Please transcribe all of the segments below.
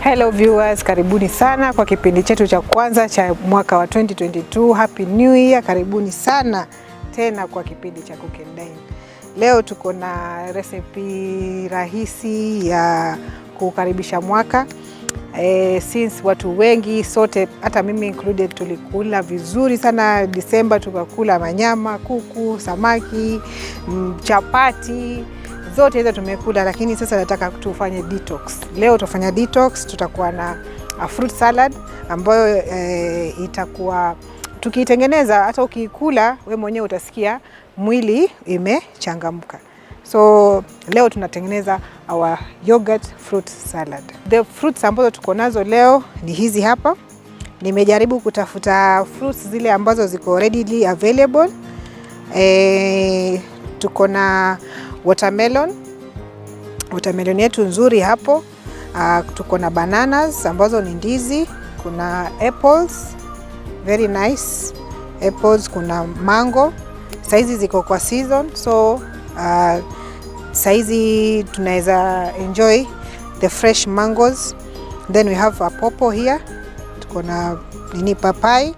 Hello viewers, karibuni sana kwa kipindi chetu cha kwanza cha mwaka wa 2022. Happy New Year, karibuni sana tena kwa kipindi cha Cook and Dine. Leo tuko na recipe rahisi ya kukaribisha mwaka. Since watu wengi sote, hata mimi included, tulikula vizuri sana Disemba, tukakula manyama, kuku, samaki, chapati, zote hizo tumekula, lakini sasa nataka tufanye detox. Leo tutafanya detox, tutakuwa na fruit salad ambayo itakuwa tukitengeneza hata ukikula we mwenyewe utasikia mwili imechangamka. So leo tunatengeneza our yogurt fruit salad. The fruits ambazo tuko nazo leo ni hizi hapa. Nimejaribu kutafuta fruits zile ambazo ziko readily available. Tuko na watermelon yetu nzuri hapo. Tuko na bananas ambazo ni ndizi. Kuna apples, very nice apples. Kuna mango, saizi ziko kwa season, so saizi tunaweza enjoy the fresh mangoes. Then we have a pawpaw here. Tuko na papai.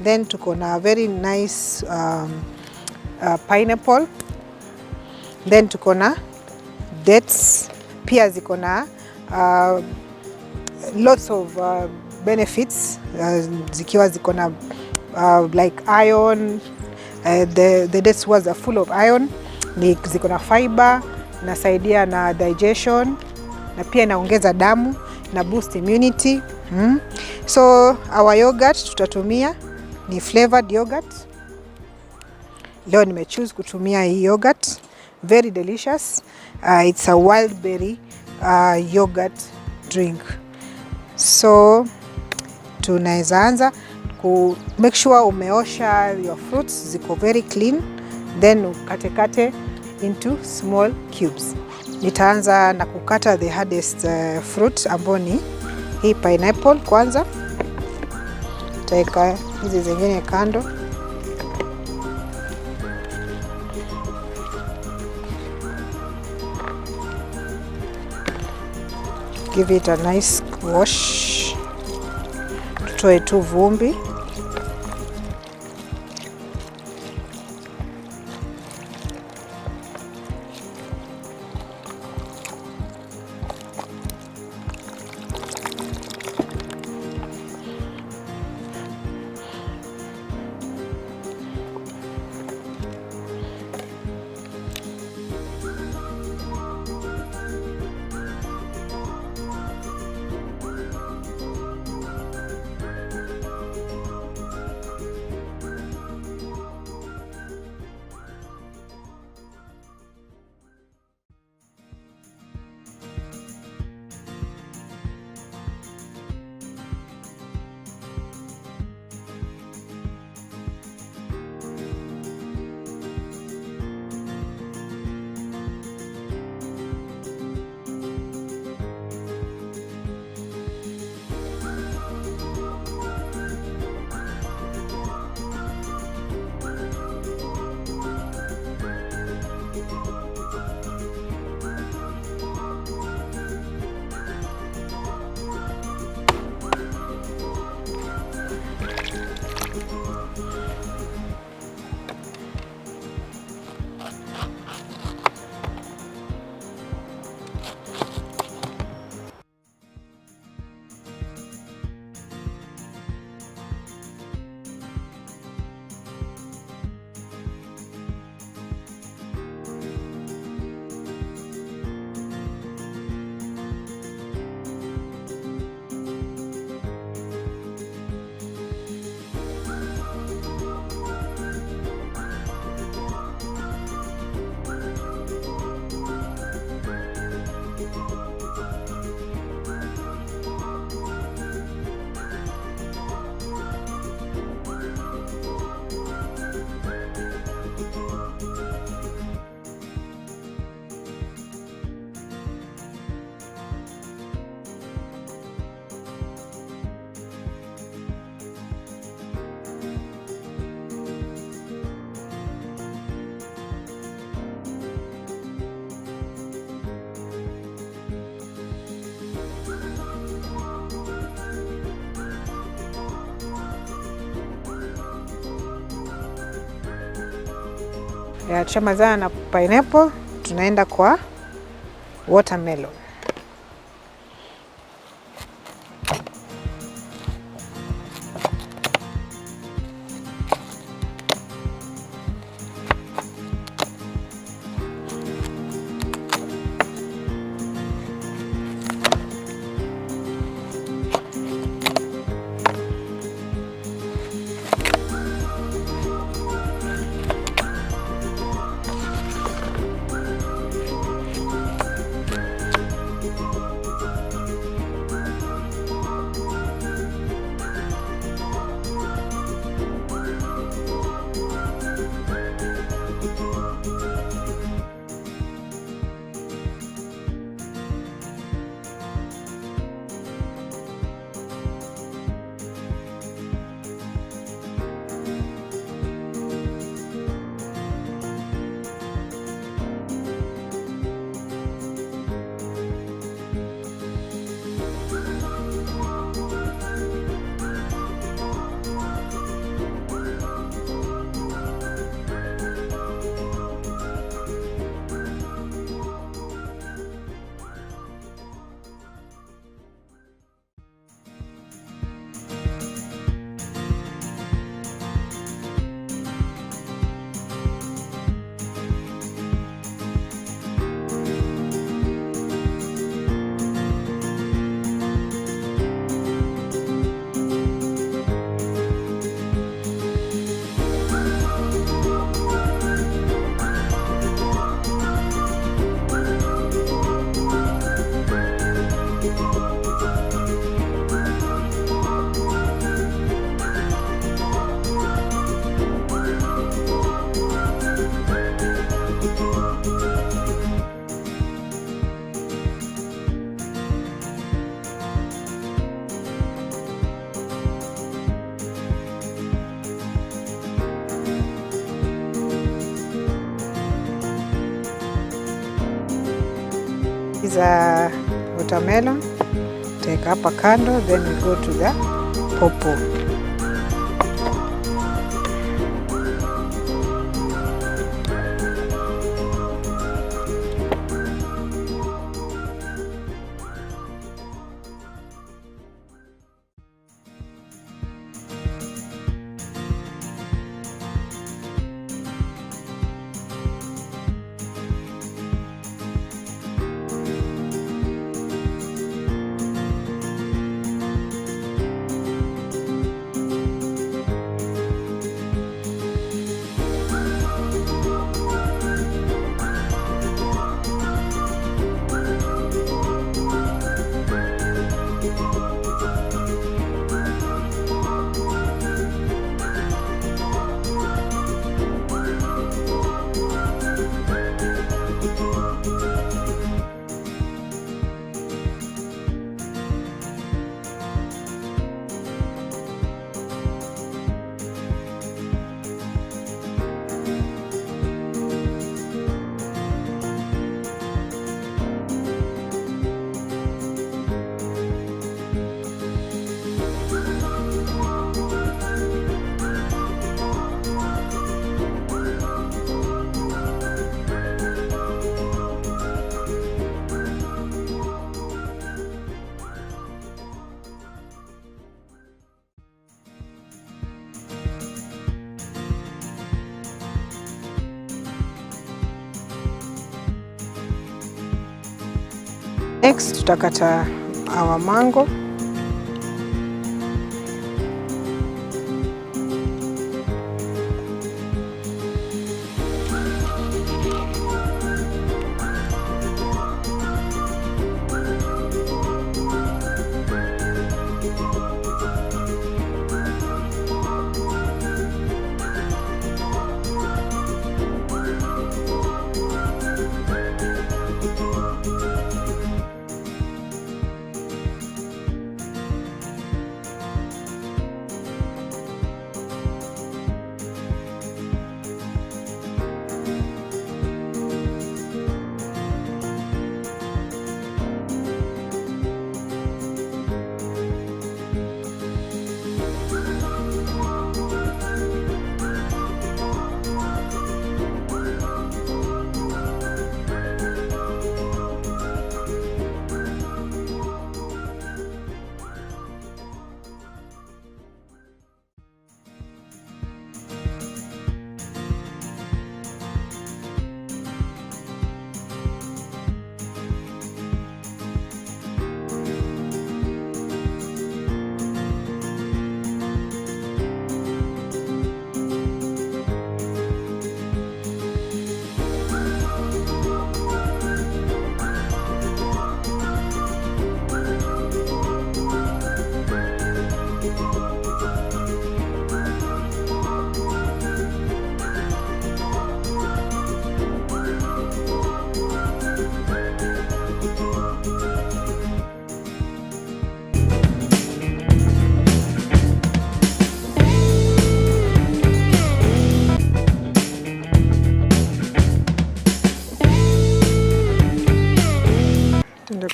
Then tuko na very nice pineapple. Then tuko na dates, pia ziko na lots of benefits, zikiwa ziko na like iron. The dates was full of iron. Ziko na fiber, inasaidia na digestion, na pia inaongeza damu, na boost immunity. So our yogurt tutatumia ni flavored yogurt. Leo nimechoose kutumia hii yogurt, very delicious. It's a wild berry yogurt drink. So tunaweza anza ku make sure umeosha your fruits, ziko very clean, then ukate into small cubes. Nitaanza na kukata the hardest fruit ambayo ni hii pineapple kwanza. Nitaweka hizi zingine kando. Give it a nice wash. Tutoe tu vumbi. Tushamalizana na pineapple, tunaenda kwa watermelon. Za watermelon take hapa kando, then we go to the pawpaw. Next tutakata our mango.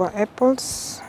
Tunachukua apples.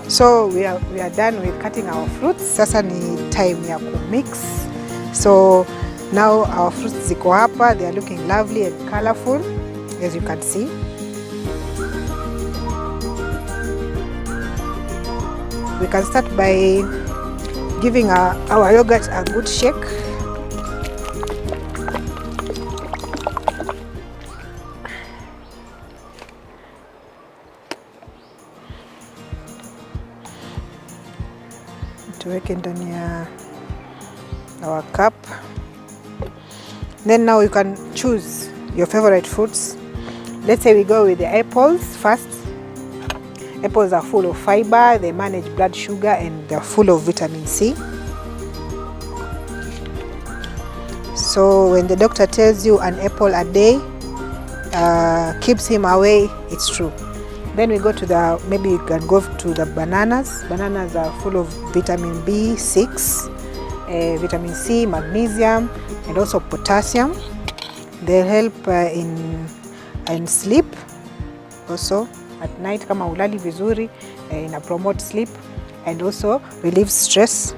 So we are done with cutting our fruits. Sasa ni time ya kumix. So now our fruits ziko hapa, they are looking lovely and colorful as you can see. We can start by giving our yogurt a good shake. Tuweke ndani ya our cup. Then now you can choose your favorite fruits. Let's say we go with the apples first. Apples are full of fiber, they manage blood sugar, and they're full of vitamin C. So when the doctor tells you an apple a day keeps him away, it's true. Then we go to maybe you can go to the bananas. Bananas are full of vitamin B6, vitamin C, magnesium, and also potassium. They help in sleep also at night, kama ulali vizuri, ina promote sleep and also relieves stress.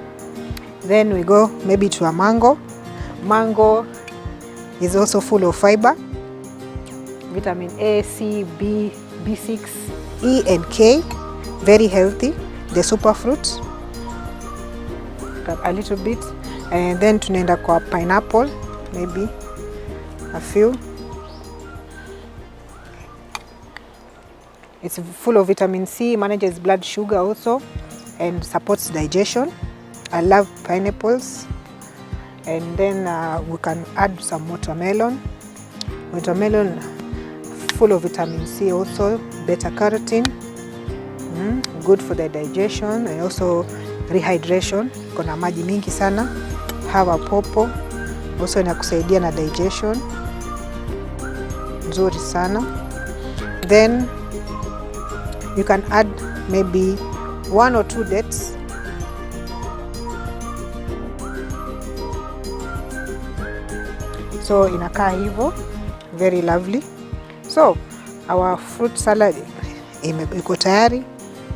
Then we go maybe to a mango. Mango is also full of fiber, vitamin A, C, B, B6, E and K, very healthy, the superfruit, a little bit. And then tunaenda kwa pineapple, maybe a few. It's full of vitamin C, manages blood sugar also, and supports digestion. I love pineapples. And then we can add some watermelon. Watermelon full of vitamin C, also beta carotene, good for the digestion and also rehydration. Kuna maji mingi sana. Have a pawpaw, also inakusaidia na digestion, nzuri sana. Then you can add maybe 1 or 2 dates. So inakaa hivyo, very lovely. So our fruit salad iko tayari.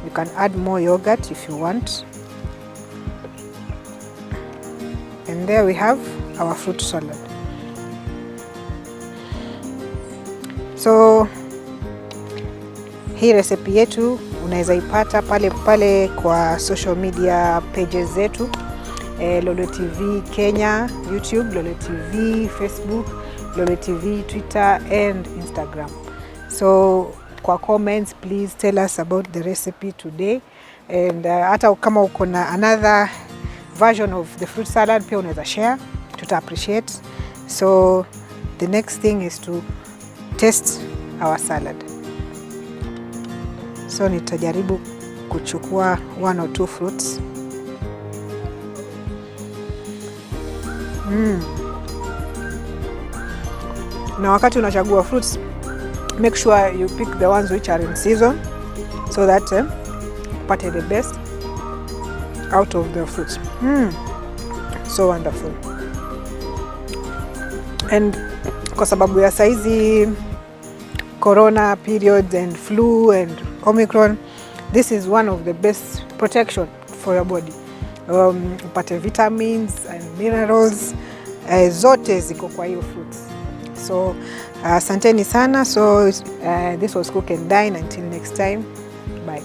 You can add more yogurt if you want. And there we have our fruit salad. So hii recipe yetu unaweza ipata pale kwa social media pages zetu, Lolwe TV Kenya, YouTube, Lolwe TV, Facebook, Lolwe TV, Twitter and Instagram. So kwa comments, please tell us about the recipe today. And hata kama uko na another version of the fruit salad pia unaweza share, tuta appreciate. So the next thing is to test our salad. So nitajaribu kuchukua 1 or 2 fruits. Na wakati unachagua fruits, make sure you pick the ones which are in season so that upate the best out of the fruits. So wonderful. And kwa sababu ya saizi corona periods and flu and Omicron, this is one of the best protection for your body. Upate vitamins and minerals, zote ziko kwa hiyo fruits. So asanteni sana. So this was Cook and Dine. Until next time, bye.